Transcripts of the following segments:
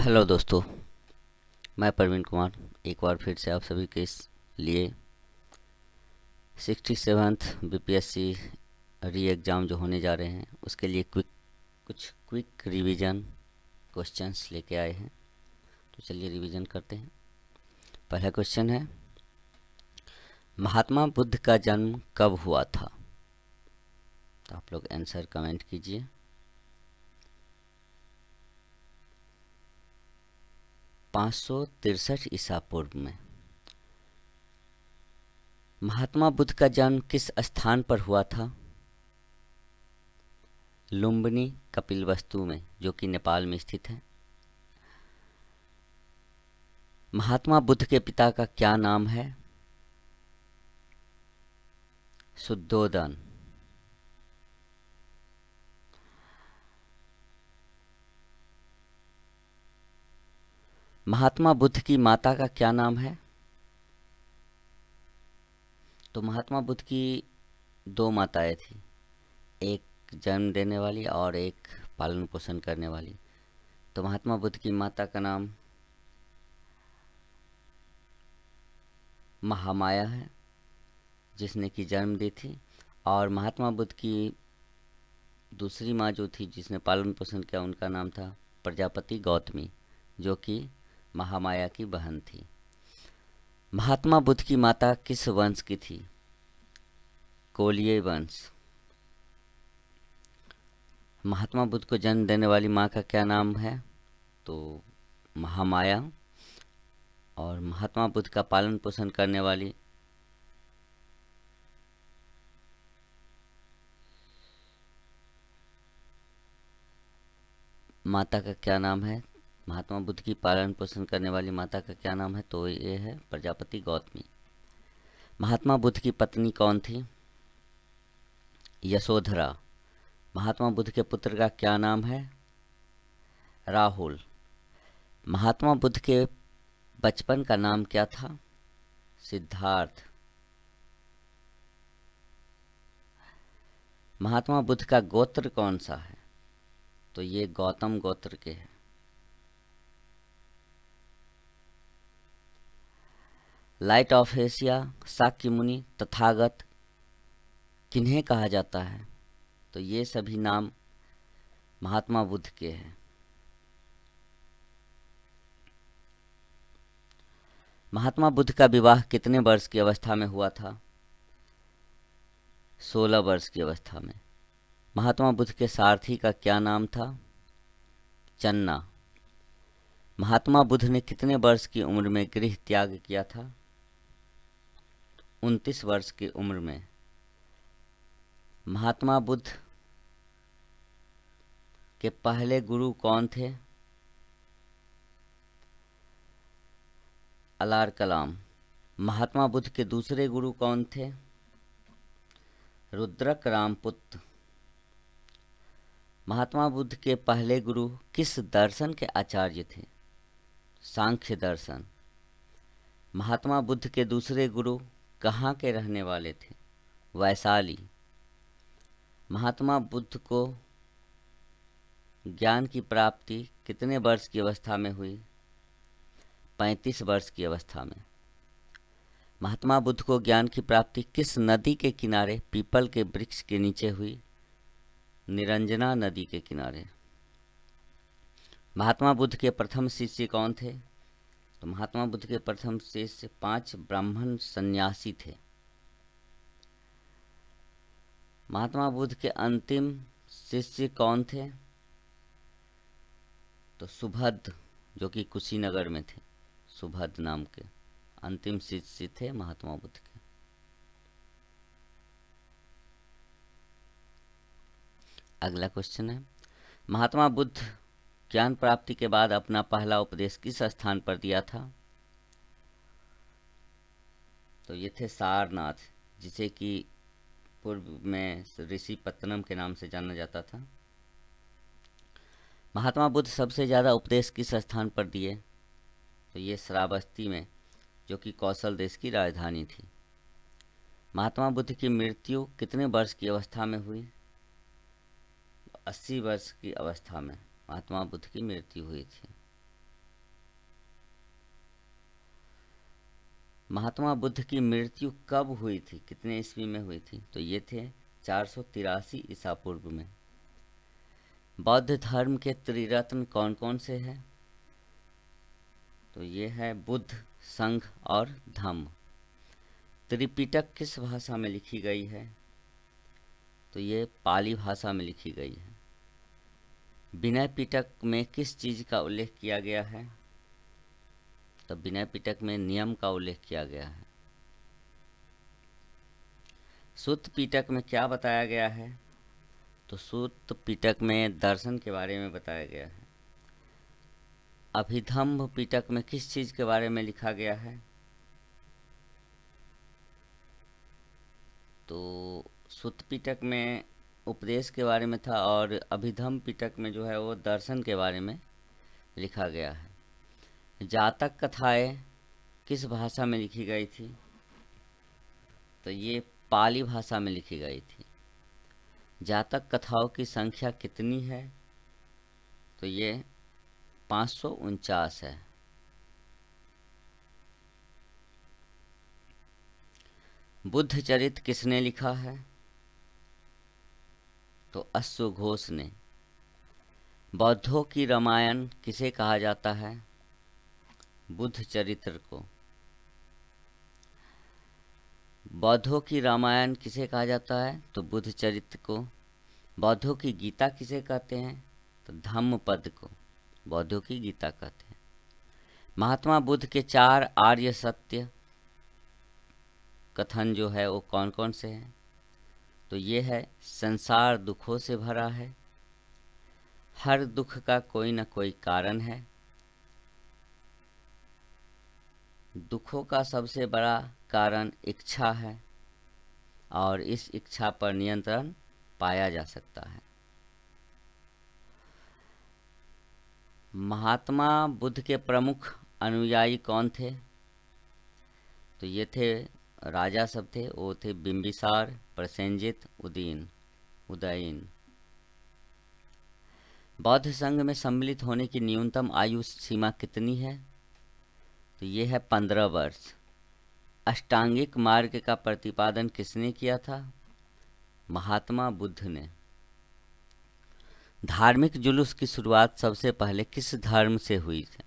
Hello दोस्तों, मैं प्रवीण कुमार एक बार फिर से आप सभी के लिए 67th बीपीएससी री एग्ज़ाम जो होने जा रहे हैं उसके लिए कुछ क्विक रिवीजन क्वेश्चंस लेके आए हैं। तो चलिए रिवीजन करते हैं। पहला क्वेश्चन है, महात्मा बुद्ध का जन्म कब हुआ था? तो आप लोग आंसर कमेंट कीजिए। 563 ईसा पूर्व में। महात्मा बुद्ध का जन्म किस स्थान पर हुआ था? लुम्बिनी कपिलवस्तु में, जो कि नेपाल में स्थित है। महात्मा बुद्ध के पिता का क्या नाम है? शुद्धोदन। महात्मा बुद्ध की माता का क्या नाम है? तो महात्मा बुद्ध की दो माताएं थी, एक जन्म देने वाली और एक पालन पोषण करने वाली। तो महात्मा बुद्ध की माता का नाम महामाया है, जिसने की जन्म दी थी। और महात्मा बुद्ध की दूसरी माँ जो थी, जिसने पालन पोषण किया, उनका नाम था प्रजापति गौतमी, जो कि महामाया की बहन थी। महात्मा बुद्ध की माता किस वंश की थी? कोलिय वंश। महात्मा बुद्ध को जन्म देने वाली माँ का क्या नाम है? तो महामाया। और महात्मा बुद्ध का पालन पोषण करने वाली माता का क्या नाम है? महात्मा बुद्ध की पालन पोषण करने वाली माता का क्या नाम है? तो ये है प्रजापति गौतमी। महात्मा बुद्ध की पत्नी कौन थी? यशोधरा। महात्मा बुद्ध के पुत्र का क्या नाम है? राहुल। महात्मा बुद्ध के बचपन का नाम क्या था? सिद्धार्थ। महात्मा बुद्ध का गोत्र कौन सा है? तो ये गौतम गोत्र के हैं। लाइट ऑफ एशिया, शाक्य मुनि, तथागत किन्हें कहा जाता है? तो ये सभी नाम महात्मा बुद्ध के हैं। महात्मा बुद्ध का विवाह कितने वर्ष की अवस्था में हुआ था? 16 वर्ष की अवस्था में। महात्मा बुद्ध के सारथी का क्या नाम था? चन्ना। महात्मा बुद्ध ने कितने वर्ष की उम्र में गृह त्याग किया था? 29 वर्ष की उम्र में। महात्मा बुद्ध के पहले गुरु कौन थे? अलार कलाम। महात्मा बुद्ध के दूसरे गुरु कौन थे? रुद्रक रामपुत्र। महात्मा बुद्ध के पहले गुरु किस दर्शन के आचार्य थे? सांख्य दर्शन। महात्मा बुद्ध के दूसरे गुरु कहाँ के रहने वाले थे? वैशाली। महात्मा बुद्ध को ज्ञान की प्राप्ति कितने वर्ष की अवस्था में हुई? 35 वर्ष की अवस्था में। महात्मा बुद्ध को ज्ञान की प्राप्ति किस नदी के किनारे पीपल के वृक्ष के नीचे हुई? निरंजना नदी के किनारे। महात्मा बुद्ध के प्रथम शिष्य कौन थे? तो महात्मा बुद्ध के प्रथम शिष्य 5 ब्राह्मण सन्यासी थे। महात्मा बुद्ध के अंतिम शिष्य कौन थे? तो सुभद्र, जो कि कुशीनगर में थे। सुभद्र नाम के अंतिम शिष्य थे महात्मा बुद्ध के। अगला क्वेश्चन है, महात्मा बुद्ध ज्ञान प्राप्ति के बाद अपना पहला उपदेश किस स्थान पर दिया था? तो ये थे सारनाथ, जिसे कि पूर्व में ऋषि पत्तनम के नाम से जाना जाता था। महात्मा बुद्ध सबसे ज़्यादा उपदेश किस स्थान पर दिए? तो ये श्रावस्ती में, जो कि कौशल देश की राजधानी थी। महात्मा बुद्ध की मृत्यु कितने वर्ष की अवस्था में हुई? 80 वर्ष की अवस्था में महात्मा बुद्ध की मृत्यु हुई थी। महात्मा बुद्ध की मृत्यु कब हुई थी, कितने ईस्वी में हुई थी? तो ये थे 483 ईसा पूर्व में। बौद्ध धर्म के त्रिरत्न कौन कौन से हैं? तो ये है बुद्ध, संघ और धम्म। त्रिपिटक किस भाषा में लिखी गई है? तो ये पाली भाषा में लिखी गई है। विनय पिटक में किस चीज़ का उल्लेख किया गया है? तो विनय पिटक में नियम का उल्लेख किया गया है। सूत्र पिटक में क्या बताया गया है? तो सूत्र पिटक में दर्शन के बारे में बताया गया है। अभिधम्म पिटक में किस चीज़ के बारे में लिखा गया है? तो सूत्र पिटक में उपदेश के बारे में था और अभिधम्म पिटक में जो है वो दर्शन के बारे में लिखा गया है। जातक कथाएं किस भाषा में लिखी गई थी? तो ये पाली भाषा में लिखी गई थी। जातक कथाओं की संख्या कितनी है? तो ये 549 है। बुद्ध चरित किसने लिखा है? तो अश्वघोष ने। बौद्धों की रामायण किसे कहा जाता है? बुद्ध चरित्र को। बौद्धों की रामायण किसे कहा जाता है? तो बुद्ध चरित्र को। बौद्धों की गीता किसे कहते हैं? तो धम्मपद को बौद्धों की गीता कहते हैं। महात्मा बुद्ध के 4 आर्य सत्य कथन जो है वो कौन कौन से हैं? तो ये है, संसार दुखों से भरा है, हर दुख का कोई न कोई कारण है, दुखों का सबसे बड़ा कारण इच्छा है और इस इच्छा पर नियंत्रण पाया जा सकता है। महात्मा बुद्ध के प्रमुख अनुयायी कौन थे? तो ये थे, राजा सब थे, वो थे बिंबिसार, प्रसेनजित, उदयन। बौद्ध संघ में सम्मिलित होने की न्यूनतम आयु सीमा कितनी है? तो ये है 15 वर्ष। अष्टांगिक मार्ग का प्रतिपादन किसने किया था? महात्मा बुद्ध ने। धार्मिक जुलूस की शुरुआत सबसे पहले किस धर्म से हुई थी?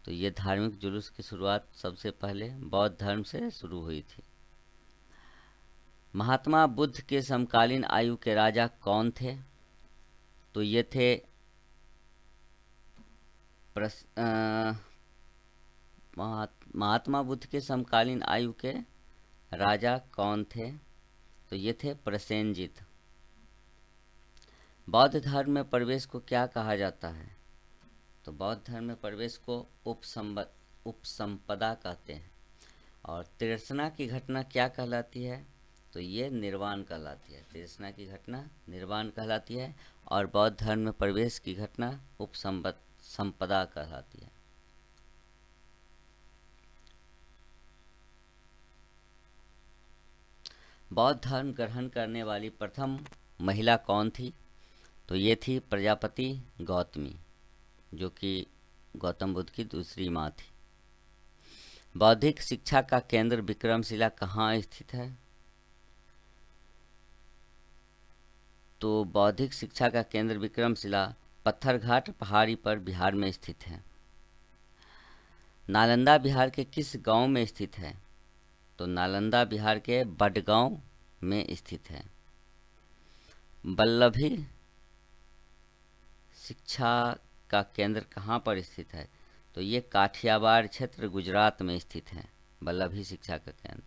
तो ये धार्मिक जुलूस की शुरुआत सबसे पहले बौद्ध धर्म से शुरू हुई थी। महात्मा बुद्ध के समकालीन आयु के राजा कौन थे? तो ये थे महात्मा बुद्ध के समकालीन आयु के राजा कौन थे? तो ये थे प्रसेनजित। बौद्ध धर्म में प्रवेश को क्या कहा जाता है? तो बौद्ध धर्म में प्रवेश को उपसंपदा कहते हैं। और तृष्णा की घटना क्या कहलाती है? तो ये निर्वाण कहलाती है। तृष्णा की घटना निर्वाण कहलाती है और बौद्ध धर्म में प्रवेश की घटना उपसंपदा कहलाती है। बौद्ध धर्म ग्रहण करने वाली प्रथम महिला कौन थी? तो ये थी प्रजापति गौतमी, जो कि गौतम बुद्ध की दूसरी माँ थी। बौद्धिक शिक्षा का केंद्र विक्रमशिला कहाँ स्थित है? तो बौद्धिक शिक्षा का केंद्र विक्रमशिला पत्थरघाट पहाड़ी पर बिहार में स्थित है। नालंदा बिहार के किस गांव में स्थित है? तो नालंदा बिहार के बडगांव में स्थित है। वल्लभी शिक्षा का केंद्र कहाँ पर स्थित है? तो ये काठियावाड़ क्षेत्र गुजरात में स्थित है, वल्लभी शिक्षा का केंद्र।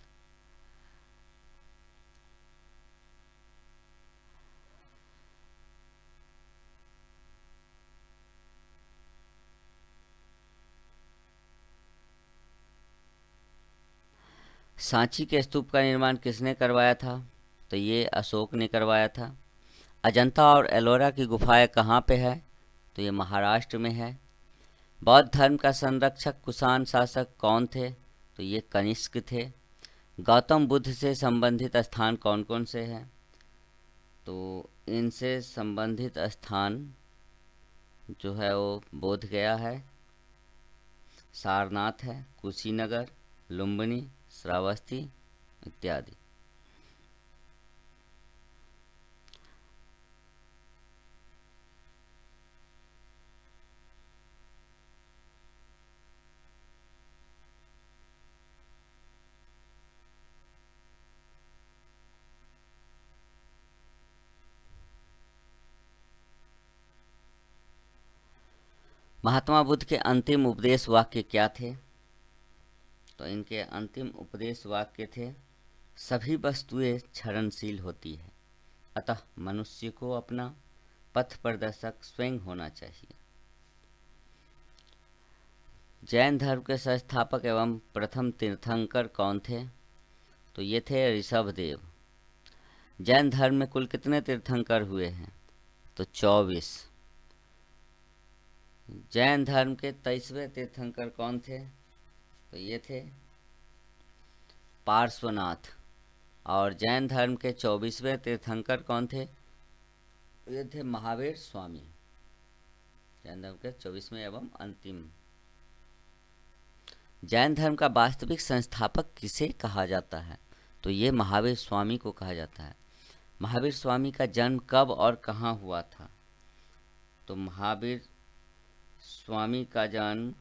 सांची के स्तूप का निर्माण किसने करवाया था? तो ये अशोक ने करवाया था। अजंता और एलोरा की गुफाएं कहाँ पे है? तो ये महाराष्ट्र में है। बौद्ध धर्म का संरक्षक कुषाण शासक कौन थे? तो ये कनिष्क थे। गौतम बुद्ध से संबंधित स्थान कौन कौन से हैं? तो इनसे संबंधित स्थान जो है वो बोध गया है, सारनाथ है, कुशीनगर, लुम्बिनी, श्रावस्ती इत्यादि। महात्मा बुद्ध के अंतिम उपदेश वाक्य क्या थे? तो इनके अंतिम उपदेश वाक्य थे, सभी वस्तुएं क्षरणशील होती है, अतः मनुष्य को अपना पथ प्रदर्शक स्वयं होना चाहिए। जैन धर्म के संस्थापक एवं प्रथम तीर्थंकर कौन थे? तो ये थे ऋषभदेव। जैन धर्म में कुल कितने तीर्थंकर हुए हैं? तो 24। जैन धर्म के 23वें तीर्थंकर कौन थे? तो ये थे पार्श्वनाथ। और जैन धर्म के 24वें तीर्थंकर कौन थे? ये थे महावीर स्वामी। जैन धर्म के 24वें एवं अंतिम। जैन धर्म का वास्तविक संस्थापक किसे कहा जाता है? तो ये महावीर स्वामी को कहा जाता है। महावीर स्वामी का जन्म कब और कहाँ हुआ था? तो महावीर स्वामी का जन्म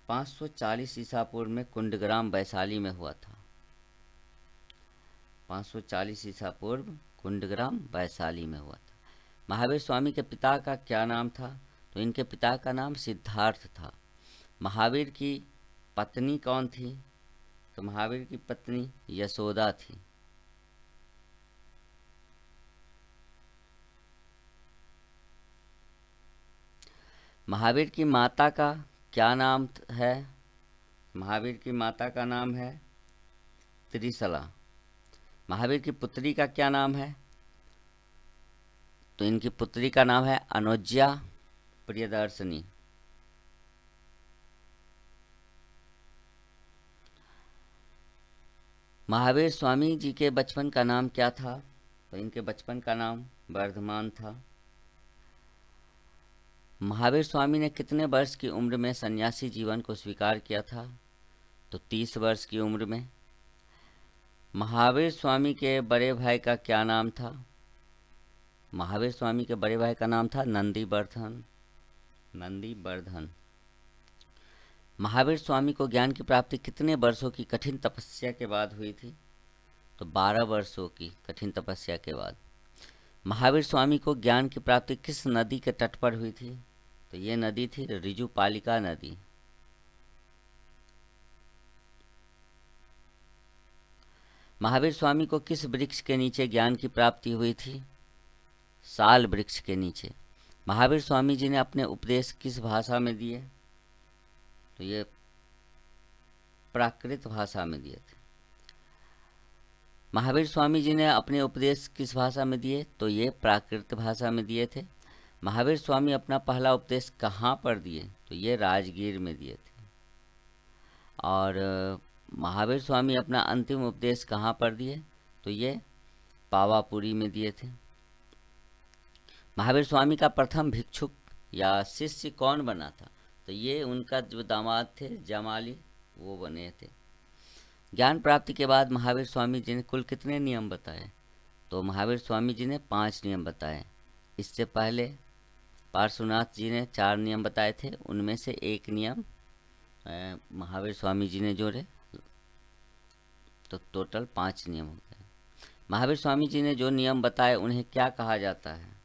540 ईसा पूर्व में कुंडग्राम वैशाली में हुआ था। 540 ईसा पूर्व कुंडग्राम वैशाली में हुआ था। महावीर स्वामी के पिता का क्या नाम था? तो इनके पिता का नाम सिद्धार्थ था। महावीर की पत्नी कौन थी? तो महावीर की पत्नी यशोदा थी। महावीर की माता का क्या नाम है? महावीर की माता का नाम है त्रिशला। महावीर की पुत्री का क्या नाम है? तो इनकी पुत्री का नाम है अनुज्ञा प्रियदर्शनी। महावीर स्वामी जी के बचपन का नाम क्या था? तो इनके बचपन का नाम वर्धमान था। महावीर स्वामी ने कितने वर्ष की उम्र में सन्यासी जीवन को स्वीकार किया था? तो 30 वर्ष की उम्र में। महावीर स्वामी के बड़े भाई का क्या नाम था? महावीर स्वामी के बड़े भाई का नाम था नंदीवर्धन। नंदीवर्धन। महावीर स्वामी को ज्ञान की प्राप्ति कितने वर्षों की कठिन तपस्या के बाद हुई थी? तो 12 वर्षों की कठिन तपस्या के बाद। महावीर स्वामी को ज्ञान की प्राप्ति किस नदी के तट पर हुई थी? तो ये नदी थी ऋजुपालिका नदी। महावीर स्वामी को किस वृक्ष के नीचे ज्ञान की प्राप्ति हुई थी? साल वृक्ष के नीचे। महावीर स्वामी जी ने अपने उपदेश किस भाषा में दिए? तो ये प्राकृत भाषा में दिए थे। महावीर स्वामी जी ने अपने उपदेश किस भाषा में दिए? तो ये प्राकृत भाषा में दिए थे। महावीर स्वामी अपना पहला उपदेश कहाँ पर दिए? तो ये राजगीर में दिए थे। और महावीर स्वामी अपना अंतिम उपदेश कहाँ पर दिए? तो ये पावापुरी में दिए थे। महावीर स्वामी का प्रथम भिक्षुक या शिष्य कौन बना था? तो ये उनका जो दामाद थे जमाली, वो बने थे। ज्ञान प्राप्ति के बाद महावीर स्वामी जी ने कुल कितने नियम बताए? तो महावीर स्वामी जी ने 5 नियम बताए। इससे पहले पार्श्वनाथ जी ने 4 नियम बताए थे, उनमें से एक नियम महावीर स्वामी जी ने जोड़े, तो टोटल 5 नियम हो गए। महावीर स्वामी जी ने जो नियम बताए उन्हें क्या कहा जाता है?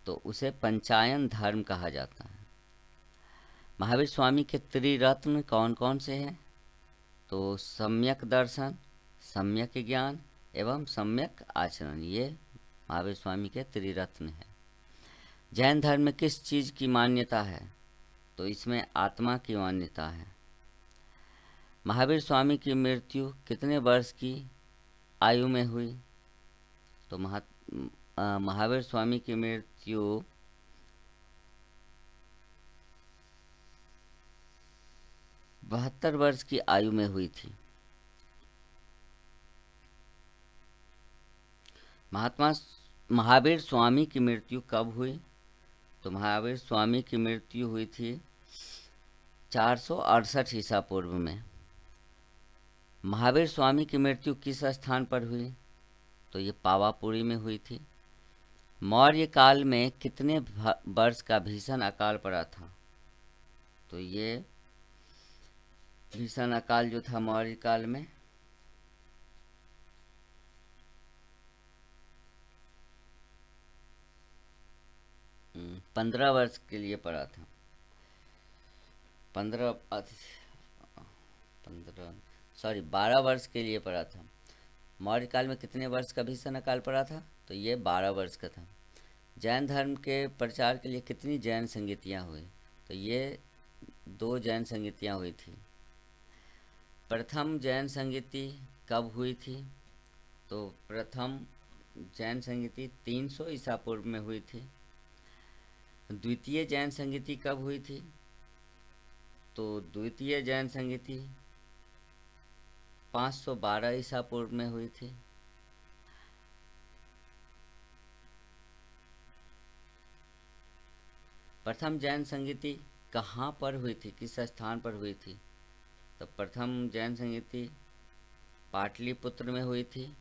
तो उसे पंचायन धर्म कहा जाता है। महावीर स्वामी के त्रिरत्न कौन कौन से हैं? तो सम्यक दर्शन, सम्यक ज्ञान एवं सम्यक आचरण, ये महावीर स्वामी के त्रिरत्न है। जैन धर्म में किस चीज़ की मान्यता है? तो इसमें आत्मा की मान्यता है। महावीर स्वामी की मृत्यु कितने वर्ष की आयु में हुई? तो महावीर स्वामी की मृत्यु 72 वर्ष की आयु में हुई थी। महात्मा महावीर स्वामी की मृत्यु कब हुई? तो महावीर स्वामी की मृत्यु हुई थी 468 ईसा पूर्व में। महावीर स्वामी की मृत्यु किस स्थान पर हुई? तो ये पावापुरी में हुई थी। मौर्य काल में कितने वर्ष का भीषण अकाल पड़ा था? तो ये भीषण अकाल जो था मौर्य काल में 15 वर्ष के लिए पड़ा था। 12 वर्ष के लिए पड़ा था। मौर्य काल में कितने वर्ष का भीषण अकाल पड़ा था? तो ये 12 वर्ष का था। जैन धर्म के प्रचार के लिए कितनी जैन संगीतियाँ हुई? तो ये 2 जैन संगीतियाँ हुई थी। प्रथम जैन संगीति कब हुई थी? तो प्रथम जैन संगीति 300 ईसा पूर्व में हुई थी। द्वितीय जैन संगीति कब हुई थी? तो द्वितीय जैन संगीति 512 ईसा पूर्व में हुई थी। प्रथम जैन संगीति कहाँ पर हुई थी, किस स्थान पर हुई थी? तो प्रथम जैन संगीति पाटलिपुत्र में हुई थी।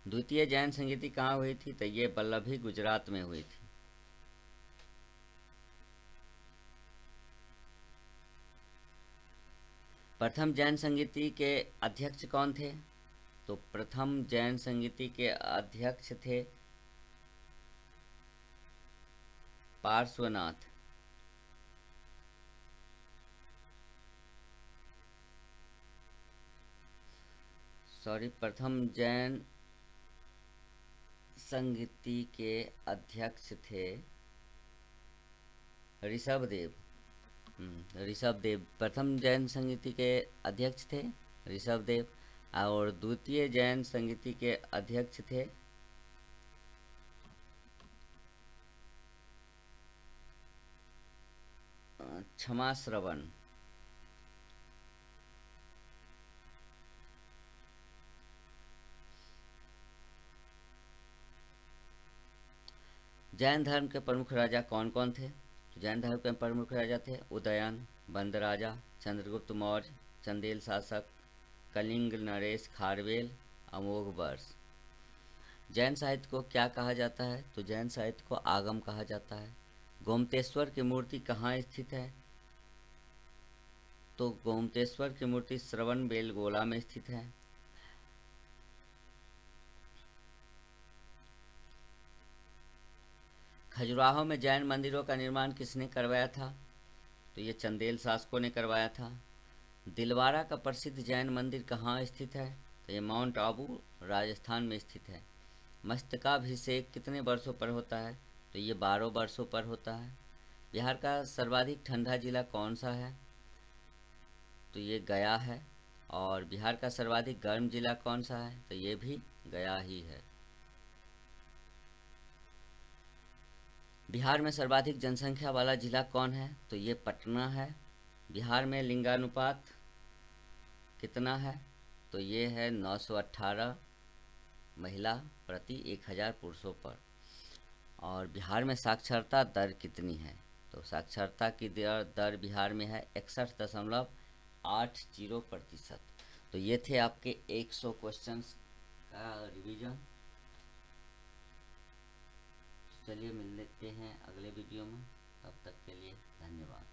द्वितीय जैन संगीति कहाँ हुई थी? तो ये वल्लभी गुजरात में हुई थी। प्रथम जैन संगीति के अध्यक्ष कौन थे? तो प्रथम जैन संगीति के अध्यक्ष थे पार्श्वनाथ। प्रथम जैन संगीति के अध्यक्ष थे ऋषभदेव। ऋषभदेव प्रथम जैन संगीति के अध्यक्ष थे ऋषभदेव, और द्वितीय जैन संगीति के अध्यक्ष थे क्षमा श्रवण। जैन धर्म के प्रमुख राजा कौन कौन थे? जैन धर्म के प्रमुख राजा थे उदयन, बंदराजा, चंद्रगुप्त मौर्य, चंदेल शासक, कलिंग नरेश, खारवेल, अमोघ वर्ष। जैन साहित्य को क्या कहा जाता है? तो जैन साहित्य को आगम कहा जाता है। गोमतेश्वर की मूर्ति कहाँ स्थित है? तो गोमतेश्वर की मूर्ति श्रवण बेलगोला में स्थित है। खजुराहो में जैन मंदिरों का निर्माण किसने करवाया था? तो ये चंदेल शासकों ने करवाया था। दिलवारा का प्रसिद्ध जैन मंदिर कहाँ स्थित है? तो ये माउंट आबू राजस्थान में स्थित है। मस्तकाभिषेक कितने वर्षों पर होता है? तो ये 12 वर्षों पर होता है। बिहार का सर्वाधिक ठंडा जिला कौन सा है? तो ये गया है। और बिहार का सर्वाधिक गर्म जिला कौन सा है? तो ये भी गया ही है। बिहार में सर्वाधिक जनसंख्या वाला जिला कौन है? तो ये पटना है। बिहार में लिंगानुपात कितना है? तो ये है 918 महिला प्रति 1000 पुरुषों पर। और बिहार में साक्षरता दर कितनी है? तो साक्षरता की दर बिहार में है 61.80%। तो ये थे आपके 100 क्वेश्चंस का रिवीजन। चलिए मिल लेते हैं अगले वीडियो में, तब तक के लिए धन्यवाद।